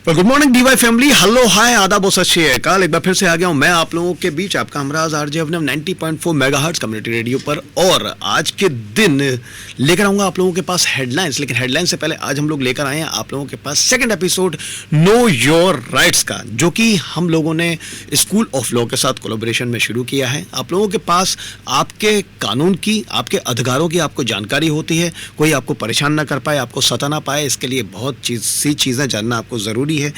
Good morning DY family, hello hi आदाब और सत श्री अकाल। एक बार फिर से आ गया हूं मैं आप लोगों के बीच, आपका हमराज आरजे अभिनव 90.4 मेगाहर्ट्ज कम्युनिटी रेडियो पर। और आज के दिन लेकर आऊंगा आप लोगों के पास हेडलाइंस, लेकिन हेडलाइंस से पहले आज हम लोग लेकर आए हैं आप लोगों के पास second episode know your rights का, जो कि हम लोगों ने स्कूल ऑफ लॉ के साथ कोलैबोरेशन में शुरू किया है। आप लोगों के पास आपके कानून की, आपके अधिकारों की आपको जानकारी होती है, कोई आपको परेशान ना कर पाए, आपको सता ना पाए, इसके लिए बहुत सी चीज़ें जानना आपको ज़रूरी है।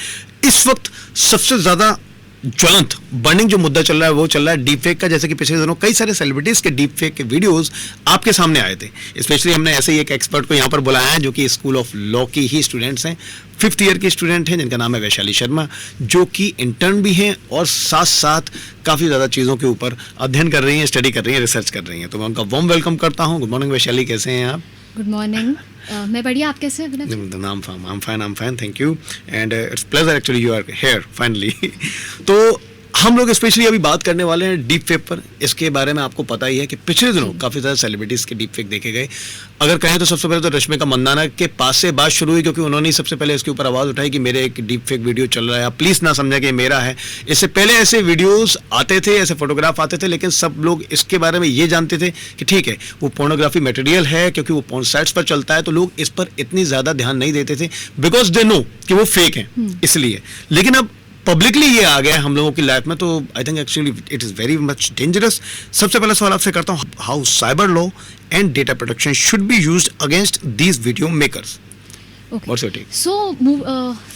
इस वक्त सबसे ज्यादा ज्वलंत बर्निंग जो मुद्दा चल रहा है वो चल रहा है डीप फेक का। जैसे कि पिछले दिनों कई सारे सेलिब्रिटीज के डीप फेक के वीडियोस आपके सामने आए थे। स्पेशली हमने ऐसे ही एक एक्सपर्ट को यहाँ पर बुलाया है जो कि स्कूल ऑफ लॉ की ही स्टूडेंट्स हैं, 5th ईयर की स्टूडेंट हैं, जिनका नाम है वैशाली शर्मा, जो कि इंटर्न भी हैं और साथ साथ काफ़ी ज़्यादा चीज़ों के ऊपर अध्ययन कर रही हैं, स्टडी कर रही हैं, रिसर्च कर रही हैं। तो मैं उनका वार्म वेलकम करता हूँ। गुड मॉर्निंग वैशाली, कैसे हैं आप? गुड मॉर्निंग, मैं बढ़िया, आप कैसे हैं? I'm fine, thank you, and it's pleasure actually you are here finally. तो हम लोग स्पेशली अभी बात करने वाले हैं डीप फेक पर। इसके बारे में आपको पता ही है कि पिछले दिनों काफ़ी ज़्यादा सेलिब्रिटीज़ के डीप फेक देखे गए। अगर कहें तो सबसे पहले तो रश्मिका मंदाना के पास से बात शुरू हुई, क्योंकि उन्होंने सबसे पहले इसके ऊपर आवाज़ उठाई कि मेरे एक डीप फेक वीडियो चल रहा है, आप प्लीज़ ना समझें कि मेरा है। इससे पहले ऐसे वीडियोज़ आते थे, ऐसे फोटोग्राफ आते थे, लेकिन सब लोग इसके बारे में ये जानते थे कि ठीक है वो पोर्नोग्राफी मटेरियल है, क्योंकि वो पोर्न साइट्स पर चलता है, तो लोग इस पर इतनी ज़्यादा ध्यान नहीं देते थे, बिकॉज दे नो कि वो फेक है इसलिए। लेकिन अब पब्लिकली ये आ गया हम लोगों की लाइफ में, तो I think actually it is very much dangerous. सबसे पहला सवाल आपसे करता हूँ, how cyber law and data protection should be used against these video makers? What's your take? So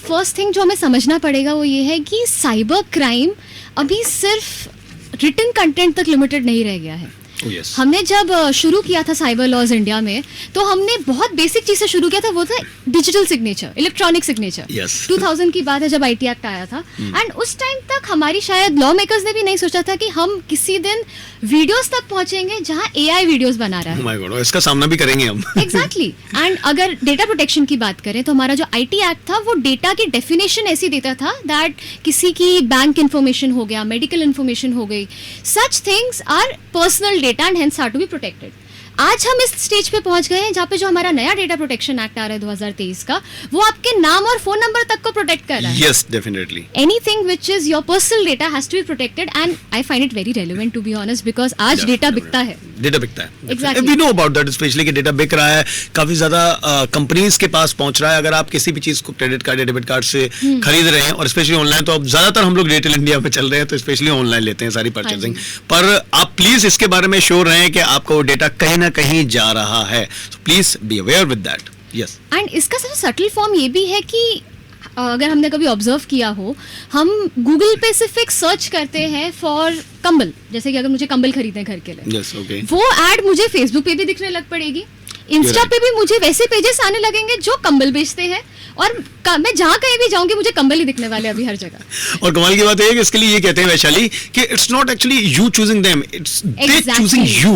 first thing जो हमें समझना पड़ेगा वो ये है कि साइबर क्राइम अभी सिर्फ रिटन कंटेंट तक लिमिटेड नहीं रह गया है। Yes. हमने जब शुरू किया था साइबर लॉज इंडिया में, तो हमने बहुत बेसिक चीज से शुरू किया था, वो था digital signature, electronic signature. Yes. 2000 की बात है जब IT एक्ट आया था, एंड उस टाइम तक हमारी शायद लॉ मेकर्स ने भी नहीं सोचा था कि हम किसी दिन वीडियोस तक पहुंचेंगे जहां AI वीडियोस बना रहा है। Oh my God, इसका सामना भी करेंगे हम। एग्जैक्टली। एंड अगर डेटा प्रोटेक्शन की बात करें तो हमारा जो IT एक्ट था वो डेटा की डेफिनेशन ऐसी देता था दैट किसी की बैंक इंफॉर्मेशन हो गया, मेडिकल इंफॉर्मेशन हो गई, such things are personal data and hence are to be protected. आज हम इस स्टेज पे पहुंच गए हैं जहाँ पे जो हमारा नया डेटा प्रोटेक्शन एक्ट आ रहा है 2023 का, वो आपके नाम और फोन नंबर तक को प्रोटेक्ट कर रहा है। Yes, definitely. Anything which is your personal data has to be protected, and I find it very relevant to be honest, because आज डेटा बिकता है। डेटा बिकता है। Exactly. We know about that, especially कि data बिक रहा है, काफी ज्यादा कंपनीज के पास पहुंच रहा है। अगर आप किसी भी चीज को क्रेडिट कार्ड या डेबिट कार्ड से खरीद रहे हैं, और स्पेशली ऑनलाइन, तो अब ज्यादातर हम लोग रिटेल इंडिया में चल रहे हैं, तो स्पेशली ऑनलाइन लेते हैं सारी परचेजिंग। पर आप प्लीज इसके बारे में श्योर रहें कि आपका वो डेटा कहीं ना कहीं जा रहा है, so please be aware with that. Yes. And इसका सबसे सटल फॉर्म ये भी है कि अगर हमने कभी ऑब्जर्व किया हो, हम गूगल पे सिर्फ एक सर्च करते हैं फॉर कंबल, जैसे कि अगर मुझे कंबल खरीदना है घर के लिए, Yes, okay. वो ऐड मुझे फेसबुक पे भी दिखने लग पड़ेगी, इंस्टा पे भी मुझे वैसे पेजेस आने लगेंगे जो कंबल बेचते हैं, और मैं जहाँ कहीं भी जाऊंगी मुझे कंबल ही दिखने वाले अभी हर जगह। और कमाल की बात है कि इसके लिए ये कहते हैं वैशाली कि it's not actually you choosing them, it's they choosing you.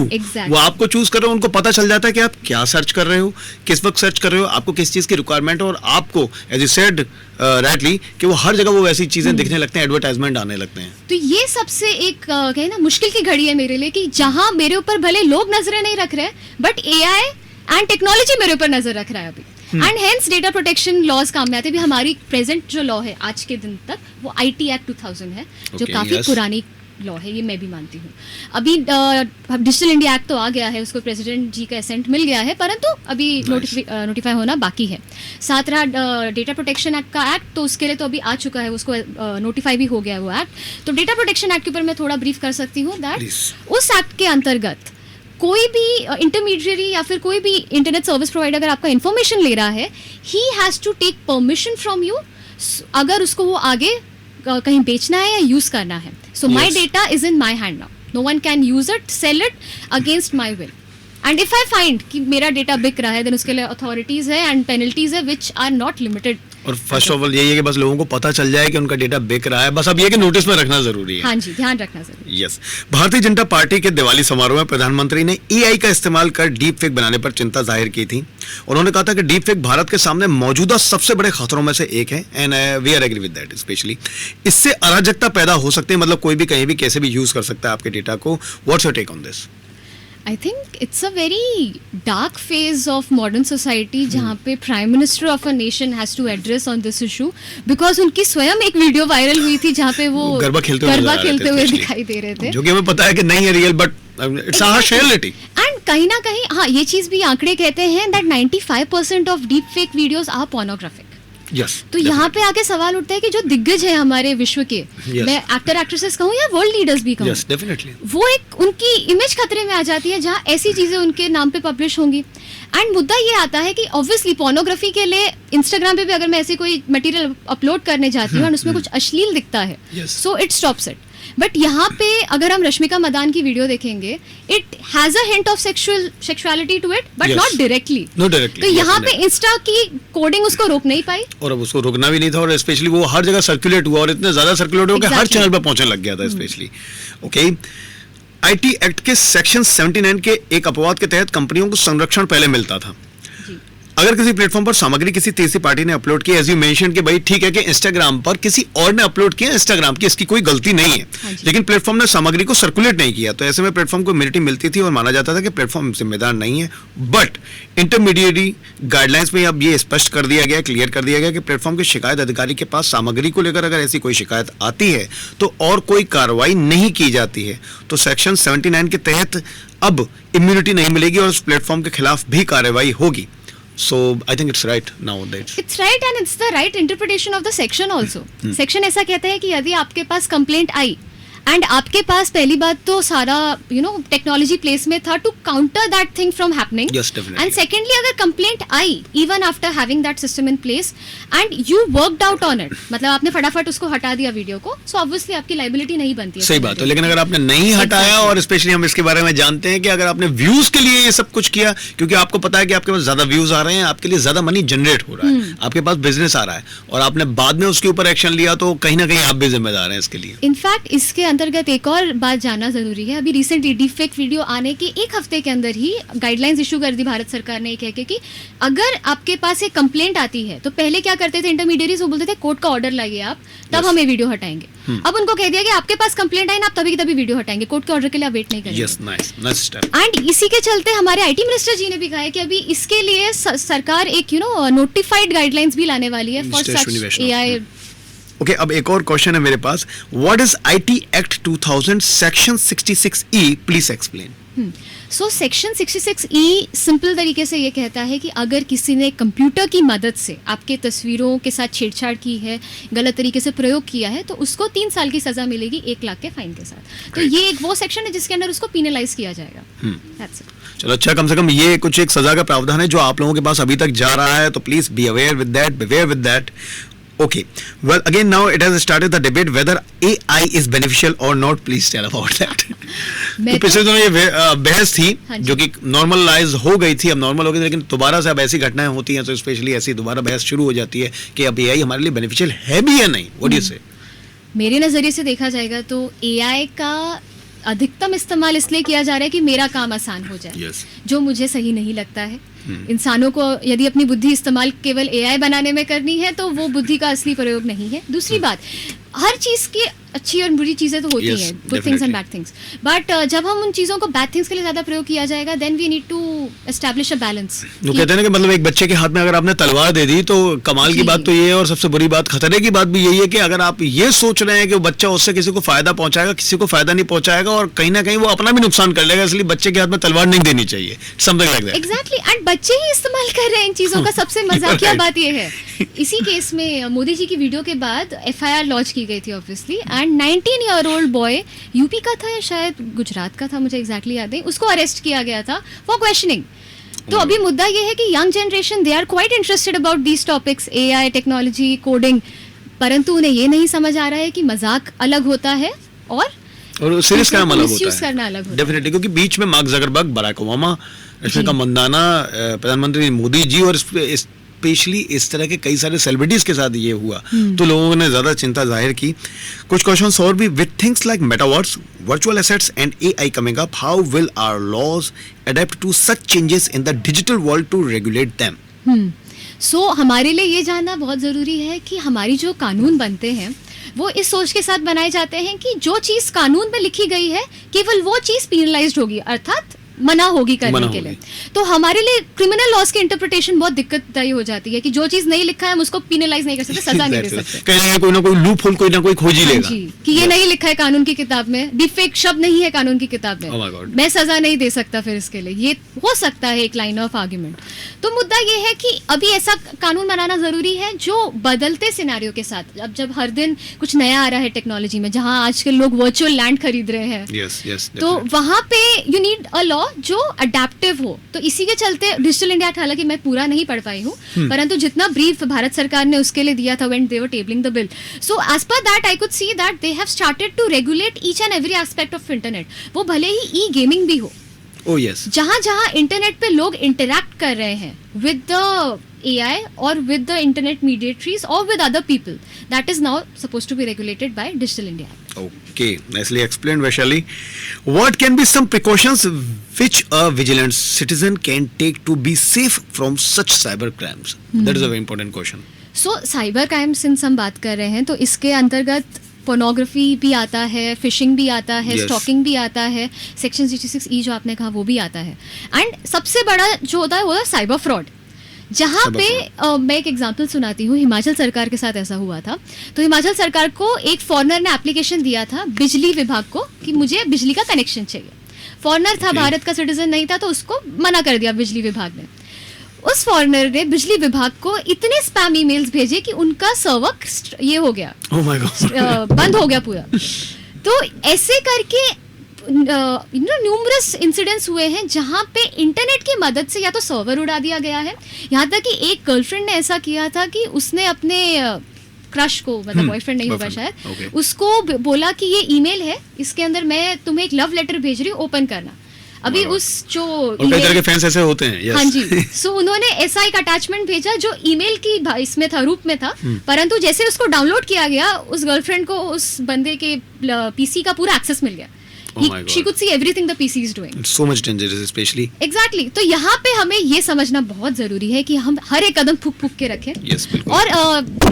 वो आपको चूज कर रहे हो, उनको पता चल जाता है कि आप क्या सर्च कर रहे हो, किस वक्त सर्च कर रहे हो, आपको किस चीज की रिक्वायरमेंट है, और आपको एज यू सेड राइटली कि वो हर जगह वो वैसी चीजें दिखने लगते हैं, एडवर्टाइजमेंट आने लगते हैं। तो ये सबसे एक कहे ना मुश्किल की घड़ी है मेरे लिए, कि जहाँ मेरे ऊपर भले लोग नजरें नहीं रख रहे, बट AI एंड टेक्नोलॉजी मेरे ऊपर नजर रख रहा है अभी, and hence data protection laws काम में आते हैं। भी हमारी प्रेजेंट जो लॉ है आज के दिन तक, वो IT एक्ट 2000 है, जो काफी पुरानी लॉ है, ये मैं भी मानती हूँ। अभी डिजिटल इंडिया एक्ट तो आ गया है, उसको प्रेसिडेंट जी का असेंट मिल गया है, परंतु अभी नोटिफाई होना बाकी है। साथ रहा डेटा प्रोटेक्शन एक्ट का एक्ट, तो उसके लिए तो अभी आ चुका है, उसको नोटिफाई भी हो गया है वो एक्ट। तो डेटा प्रोटेक्शन एक्ट के ऊपर मैं थोड़ा ब्रीफ कर सकती हूँ दैट उस एक्ट के अंतर्गत कोई भी इंटरमीडियरी या फिर कोई भी इंटरनेट सर्विस प्रोवाइडर अगर आपका इंफॉर्मेशन ले रहा है, he has to take permission from you, अगर उसको वो आगे कहीं बेचना है या यूज करना है। So my data is in my hand now, no one can use it, sell it against my will, and if I find कि मेरा डेटा बिक रहा है, देन उसके लिए अथॉरिटीज है एंड पेनल्टीज है विच आर नॉट लिमिटेड। और फर्स्ट ऑफ ऑल यही है कि बस लोगों को पता चल जाए कि उनका डेटा बिक रहा है, बस अब ये कि नोटिस में रखना जरूरी है। हाँ जी, ध्यान रखना जरूरी। यस। भारतीय जनता पार्टी के दिवाली समारोह में प्रधानमंत्री ने AI का इस्तेमाल कर डीप फेक बनाने पर चिंता जाहिर की थी। उन्होंने कहा था कि डीप फेक भारत के सामने मौजूदा सबसे बड़े खतरों में से एक है, and we are agree with that. Specially इससे अराजकता पैदा हो सकती है, मतलब कोई भी कहीं भी कैसे भी यूज कर सकता है आपके डेटा को। What's your take on this? I think it's a very dark phase of modern society जहाँ पे prime minister of a nation has to address on this issue, because उनकी स्वयं एक वीडियो वायरल हुई थी जहाँ पे वो गरबा खेलते हुए दिखाई दे रहे थे, जो कि हमें पता है कि नहीं है real, but it's a harsh reality. And कहीं ना कहीं हाँ, ये चीज भी आंकड़े कहते हैं that 95% of deep fake videos are pornographic. Yes, तो यहाँ पे आके सवाल उठता है कि जो दिग्गज है हमारे विश्व के, मैं एक्टर एक्ट्रेसेस कहूँ या वर्ल्ड लीडर्स भी कहूँ, yes, definitely. वो एक उनकी इमेज खतरे में आ जाती है जहाँ ऐसी चीजें उनके नाम पे पब्लिश होंगी। एंड मुद्दा ये आता है कि ऑब्वियसली पोर्नोग्राफी के लिए इंस्टाग्राम पे भी अगर मैं ऐसे कोई मटेरियल अपलोड करने जाती हूँ और उसमें कुछ अश्लील दिखता है, so it stops it. But यहाँ पे अगर हम रश्मिका मदान की वीडियो देखेंगे, it has a hint of sexuality to it, but not directly. तो यहाँ पे इंस्टा की कोडिंग उसको रोक नहीं पाई, और अब उसको रोकना भी नहीं था, और स्पेशली वो हर जगह सर्कुलेट हुआ, और इतने ज्यादा सर्कुलेट हुआ कि हर चैनल पर पहुंचने लग गया था स्पेशली। ओके, आईटी एक्ट के सेक्शन 79 के एक अपवाद के तहत कंपनियों को संरक्षण पहले मिलता था। अगर किसी प्लेटफॉर्म पर सामग्री किसी तीसरी पार्टी ने अपलोड की, एज यू मेंशन कि भाई ठीक है कि इंस्टाग्राम पर किसी और ने अपलोड किया, इंस्टाग्राम की इसकी कोई गलती नहीं है, लेकिन प्लेटफॉर्म ने सामग्री को सर्कुलेट नहीं किया, तो ऐसे में प्लेटफॉर्म को इम्यूनिटी मिलती थी और माना जाता था कि प्लेटफॉर्म जिम्मेदार नहीं है। बट इंटरमीडिएटरी गाइडलाइंस में अब ये स्पष्ट कर दिया गया, क्लियर कर दिया गया कि प्लेटफॉर्म के शिकायत अधिकारी के पास सामग्री को लेकर अगर ऐसी कोई शिकायत आती है तो और कोई कार्रवाई नहीं की जाती है। तो सेक्शन 79 के तहत अब इम्यूनिटी नहीं मिलेगी और उस प्लेटफॉर्म के खिलाफ भी कार्रवाई होगी। So I think it's right nowadays. It's right and it's the right interpretation of the section also. Section ऐसा कहता है कि यदि आपके पास कंप्लेंट आई एंड आपके पास पहली बात तो सारा टेक्नोलॉजी प्लेस में था to counter that thing from happening, and secondly अगर complaint I even after having that system in place and you worked out on it, मतलब आपने फटाफट उसको हटा दिया वीडियो को, सो ऑब्वियसली आपकी लाइबिलिटी नहीं बनती है। सही बात है, लेकिन अगर आपने नहीं हटाया, और स्पेशली हम इसके बारे में जानते हैं कि अगर आपने व्यूज के लिए ये सब कुछ किया, क्योंकि आपको पता है कि आपके पास ज्यादा व्यूज आ रहे हैं, आपके लिए ज्यादा मनी जनरेट हो रहा है, आपके पास बिजनेस आ रहा है, और आपने बाद में उसके ऊपर एक्शन लिया, तो कहीं ना कहीं आप भी जिम्मेदार हैं इसके लिए। इनफैक्ट इसके अंतर्गत एक और बात जानना जरूरी है। अभी रिसेंटली डीपफेक वीडियो आने के एक हफ्ते के अंदर ही गाइडलाइंस इशू कर दी भारत सरकार ने, कह के कि अगर आपके पास एक कंप्लेंट आती है तो पहले क्या करते थे इंटरमीडिएरीज, वो बोलते थे कोर्ट का ऑर्डर लाइए आप, तब हम ये वीडियो हटाएंगे। अब उनको कह दिया कि आपके पास कंप्लेंट आई ना, आप तभी की तभी वीडियो हटाएंगे, कोर्ट के ऑर्डर के लिए आप वेट नहीं करेंगे। एंड इसी के चलते हमारे आईटी मिनिस्टर जी ने भी कहा है कि अभी इसके लिए सरकार एक नोटिफाइड गाइडलाइंस भी लाने वाली है फॉर सच एआई। ओके, अब एक और क्वेश्चन है मेरे पास, what is IT act 2000 section 66E, please explain. So section 66E simple तरीके से ये कहता है कि अगर किसी ने कंप्यूटर की मदद से आपके तस्वीरों के साथ छेड़छाड़ की है, गलत तरीके से प्रयोग किया है, तो उसको 3 साल की सजा मिलेगी 1 लाख के फाइन के साथ। तो ये एक वो सेक्शन है जिसके अंदर उसको पिनलाइज किया जाएगा। That's it. चलो अच्छा, कम से कम ये कुछ एक सजा का प्रावधान है जो आप लोगों के पास अभी तक जा रहा है, तो please be aware with that, beware with that. Okay, well again now it has started the debate whether AI is beneficial or not. Please tell about that. तो पिछले दिनों ये बहस थी जो कि नॉर्मलाइज हो गई थी, अब नॉर्मल हो गई थी, लेकिन दोबारा से अब ऐसी घटनाएं होती हैं तो स्पेशली ऐसी दोबारा बहस शुरू हो जाती है कि अब AI हमारे लिए बेनिफिशियल है भी या नहीं। What do you say? मेरे नजरिए से देखा जाएगा तो AI का अधिकतम इस्तेमाल इसलिए किया जा रहा है कि मेरा काम आसान हो जाए, जो मुझे सही नहीं लगता है। इंसानों को यदि अपनी बुद्धि इस्तेमाल केवल एआई बनाने में करनी है तो वो बुद्धि का असली प्रयोग नहीं है। दूसरी बात, हर चीज़ की अच्छी और बुरी चीज़ें तो होती हैं, good things and bad things, but जब हम उन चीज़ों को बैड थिंग्स के लिए ज़्यादा प्रयोग किया जाएगा, then we need to establish a balance. वो कहते हैं ना कि मतलब एक बच्चे के हाथ में अगर आपने तलवार दे दी तो कमाल की बात तो ये है, और सबसे बुरी बात, खतरे की बात भी यही है कि अगर आप ये सोच रहे हैं कि वो बच्चा उससे किसी को फायदा पहुंचाएगा, किसी को फायदा नहीं पहुंचाएगा, और कहीं ना कहीं वो अपना भी नुकसान कर लेगा, इसलिए बच्चे के हाथ में तलवार नहीं देनी चाहिए, something like that. Exactly, and बच्चे ही इस्तेमाल कर रहे हैं इन चीज़ों का। सबसे मजाकिया बात ये है, इसी केस में मोदी जी की वीडियो के बाद FIR लॉन्च की गई थी obviously, and 19-year-old boy UP का था या शायद गुजरात का था, मुझे एग्जैक्टली याद नहीं, उसको अरेस्ट किया गया था फॉर क्वेश्चनिंग। तो अभी मुद्दा ये है कि young generation they are quite interested about these topics, AI, technology, coding, परंतु उन्हें ये नहीं समझ आ रहा है कि मजाक अलग होता है और सीरियस काम अलग होता है, करना अलग होता है। डेफिनेटली, क्योंकि बीच में Mark Zuckerberg, Barack Obama, Rashmika Mandanna, प्रधानमंत्री मोदी जी, और स्पेशली इस तरह के कई सारे सेलिब्रिटीज के साथ ये हुआ, तो लोगों ने ज्यादा चिंता जाहिर की। कुछ क्वेश्चंस और भी, with things like metaverse, virtual assets and AI coming up, how will our laws adapt to such changes in the digital world to regulate them. So हमारे लिए ये जानना बहुत ज़रूरी है कि हमारी जो कानून बनते हैं वो इस सोच के साथ बनाए जाते हैं कि जो चीज़ कानून में लिखी गई है केवल वो चीज़ पीनलाइज्ड होगी, अर्थात मना होगी करने मना के होगी। लिए। तो हमारे लिए क्रिमिनल लॉज की इंटरप्रिटेशन बहुत दिक्कतदायी हो जाती है कि जो चीज नहीं लिखा है हम उसको पिनलाइज नहीं कर सकते, सजा नहीं दे सकते। कहीं कोई ना कोई लूप होल कोई ना कोई खोज ही हाँ लेगा। जी, कि ये नहीं लिखा है कानून की किताब में, डिफेक्ट शब्द नहीं है कानून की किताब Oh my में, God. मैं सजा नहीं दे सकता फिर इसके लिए। ये हो सकता है एक लाइन ऑफ आर्ग्यूमेंट। तो मुद्दा ये है कि अभी ऐसा कानून बनाना जरूरी है जो बदलते सिनेरियो के साथ, अब जब हर दिन कुछ नया आ रहा है टेक्नोलॉजी में, जहां आजकल लोग वर्चुअल लैंड खरीद रहे हैं, यस यस, तो वहां पे यू नीड अ लॉ जो अडेप्टिव हो। तो इसी के चलते डिजिटल इंडिया एक्ट, हालांकि मैं पूरा नहीं पढ़ पाई हूँ, परंतु जितना ब्रीफ भारत सरकार ने उसके लिए दिया था when they were tabling the bill, so as per that I could see that they have started to regulate each and every aspect of internet. वो भले ही ई गेमिंग भी हो, ओ यस, जहां जहां इंटरनेट पे लोग इंटरैक्ट कर रहे हैं with the AI or with the internet mediatories or with other people, that is now supposed to be regulated by Digital India Act. okay, nicely explained, Vaishali. What can be some precautions which a vigilant citizen can take to be safe from such cyber crimes? That is a very important question. So cyber crime since हम बात कर रहे हैं तो इसके अंतर्गत pornography भी आता है, फिशिंग भी आता है, Yes. स्टॉकिंग भी आता है, सेक्शन 66E जो आपने कहा वो भी आता है, एंड सबसे बड़ा जो होता है वो है साइबर फ्रॉड। जहाँ Cyber पे मैं एक एग्जांपल सुनाती हूँ, हिमाचल सरकार के साथ ऐसा हुआ था। तो हिमाचल सरकार को एक फॉरेनर ने एप्लीकेशन दिया था बिजली विभाग को कि मुझे बिजली का कनेक्शन चाहिए। फॉरेनर था, Okay. भारत का सिटीजन नहीं था, तो उसको मना कर दिया बिजली विभाग ने। उस फॉरेनर ने बिजली विभाग को इतने स्पैम ईमेल्स भेजे कि उनका सर्वर ये हो गया, Oh my God. बंद हो गया पूरा। तो ऐसे करके न्यूमरस इंसिडेंट्स हुए हैं जहां पे इंटरनेट की मदद से या तो सर्वर उड़ा दिया गया है, यहाँ तक कि एक गर्लफ्रेंड ने ऐसा किया था कि उसने अपने क्रश को, मतलब बॉयफ्रेंड नहीं होगा शायद, okay. उसको बोला कि ये ईमेल है, इसके अंदर मैं तुम्हें एक लव लेटर भेज रही हूँ, ओपन करना। अभी Wow. उस जो और कई तरह के फैंस ऐसे होते हैं, yes. हाँ जी, सो उन्होंने ऐसा एक अटैचमेंट भेजा जो ईमेल की इसमें था, रूप में था, परंतु जैसे उसको डाउनलोड किया गया, उस गर्लफ्रेंड को उस बंदे के पीसी का पूरा एक्सेस मिल गया। Oh my God. She could see everything the PC is doing. It's so much dangerous, especially. Exactly. तो यहाँ पे हमें ये समझना बहुत जरूरी है कि हम हर एक कदम फूक फूक के रखें। Yes, बिल्कुल। और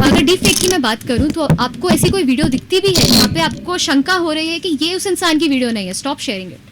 अगर डीप फेक की मैं बात करूँ तो आपको ऐसी कोई वीडियो दिखती भी है जहाँ पे आपको शंका हो रही है कि ये उस इंसान की वीडियो नहीं है, stop sharing it.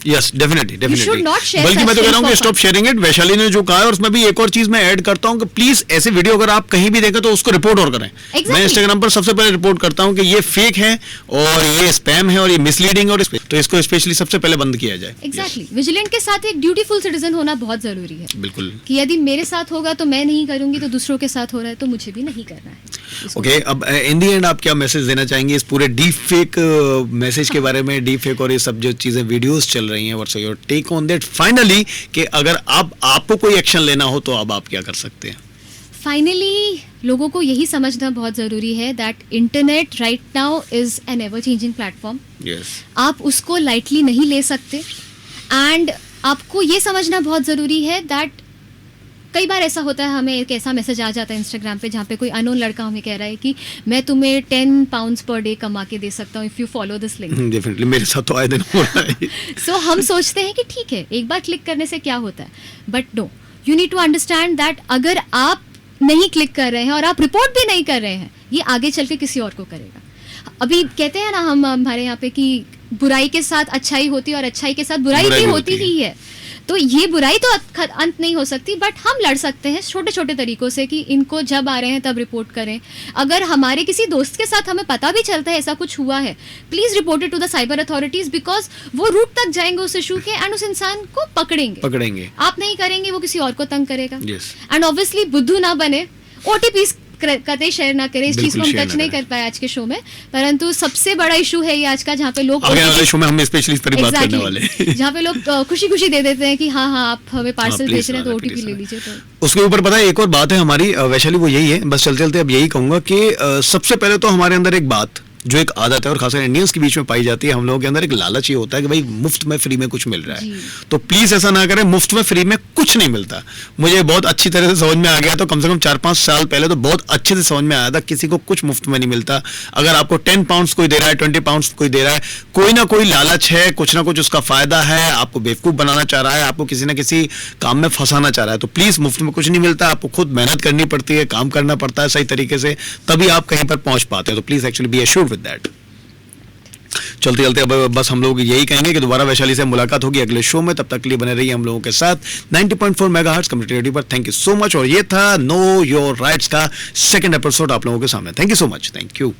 Yes, definitely should not share बल्कि such मैं तो कह रहा हूँ कि things for stop sharing it. Vaishali ने जो कहा है, और उसमें भी एक और चीज मैं ऐड करता हूँ कि प्लीज ऐसे वीडियो अगर आप कहीं भी देखें तो उसको रिपोर्ट और करें। Exactly. मैं इंस्टाग्राम पर सबसे पहले रिपोर्ट करता हूँ कि ये फेक है और ये स्पैम है और ये मिसलीडिंग, और तो इसको स्पेशली सबसे पहले बंद किया जाए। एग्जैक्टली, विजिलेंट के साथ एक ड्यूटीफुल सिटीजन होना बहुत जरूरी है। बिल्कुल। कि यदि मेरे साथ होगा तो मैं नहीं करूंगी, तो दूसरों के साथ हो रहा है तो मुझे भी नहीं करना है। इसको- ओके, अब इन दी एंड आप क्या मैसेज देना चाहेंगे इस पूरे डीप फेक मैसेज के बारे में, डीप फेक और ये सब जो चीजें वीडियोस चल रही हैं, what's your take on that finally, कि अगर आपको कोई एक्शन लेना हो तो अब आप क्या कर सकते हैं? फाइनली लोगों को यही समझना बहुत ज़रूरी है that internet right now is an ever changing platform. Yes, आप उसको लाइटली नहीं ले सकते, एंड आपको ये समझना बहुत ज़रूरी है दैट कई बार ऐसा होता है, हमें एक ऐसा मैसेज आ जाता है इंस्टाग्राम पे जहाँ पे कोई अननोन लड़का हमें कह रहा है कि मैं तुम्हें 10 पाउंड्स पर डे कमा के दे सकता हूँ if you follow this link. Definitely मेरे साथ तो आए दिन हो रहा है। सो हम सोचते हैं कि ठीक है, एक बार क्लिक करने से क्या होता है, but no, you need to understand that अगर आप नहीं क्लिक कर रहे हैं और आप रिपोर्ट भी नहीं कर रहे हैं, ये आगे चल के किसी और को करेगा। अभी कहते हैं ना हम हमारे यहाँ पे कि बुराई के साथ अच्छाई होती है और अच्छाई के साथ बुराई भी होती ही है। तो ये बुराई तो अंत नहीं हो सकती, बट हम लड़ सकते हैं छोटे छोटे तरीकों से कि इनको जब आ रहे हैं तब रिपोर्ट करें। अगर हमारे किसी दोस्त के साथ हमें पता भी चलता है ऐसा कुछ हुआ है, please report it to the cyber authorities, because वो रूट तक जाएंगे उस इशू के एंड उस इंसान को पकड़ेंगे। आप नहीं करेंगे, वो किसी और को तंग करेगा। एंड ऑब्वियसली बुद्धू ना बने, ओटीपी कतई शेयर ना करें। इस चीज को हम टच नहीं कर पाए आज के शो में, परंतु सबसे बड़ा इशू है ये आज का, जहाँ पे लोग आगे वाले शो में हम स्पेशली इस पर बात करने वाले हैं। जहाँ पे लोग खुशी खुशी दे देते हैं कि हाँ आप हमें पार्सल भेज रहे हैं तो ओटीपी ले लीजिए। तो उसके ऊपर पता है एक और बात है हमारी, वैशाली, वो यही है, बस चलते चलते अब यही कहूंगा कि सबसे पहले तो हमारे अंदर एक बात जो एक आदत है और खासकर इंडियंस के बीच में पाई जाती है, हम लोगों के अंदर एक लालच ये होता है कि भाई मुफ्त में फ्री में कुछ मिल रहा है, तो प्लीज ऐसा ना करें। मुफ्त में फ्री में कुछ नहीं मिलता। मुझे बहुत अच्छी तरह से समझ में आ गया, तो कम से कम 4-5 साल पहले तो बहुत अच्छे से समझ में आया था, किसी को कुछ मुफ्त में नहीं मिलता। अगर आपको 10 पाउंड्स कोई दे रहा है, 20 पाउंड्स कोई दे रहा है, कोई ना कोई लालच है, कुछ ना कुछ उसका फायदा है, आपको बेवकूफ बनाना चाह रहा है, आपको किसी ना किसी काम में फंसाना चाह रहा है। तो प्लीज मुफ्त में कुछ नहीं मिलता, आपको खुद मेहनत करनी पड़ती है, काम करना पड़ता है सही तरीके से, तभी आप कहीं पर पहुंच पाते हैं। तो please actually be assured with that. चलते चलते अब बस हम लोग यही कहेंगे कि दोबारा वैशाली से मुलाकात होगी अगले शो में, तब तक के लिए बने रहिए हम लोगों के साथ 90.4 मेगाहर्ट्ज कम्युनिटी रेडियो पर। Thank you so much. और ये था नो योर राइट्स का सेकंड एपिसोड आप लोगों के सामने। Thank you so much. Thank you.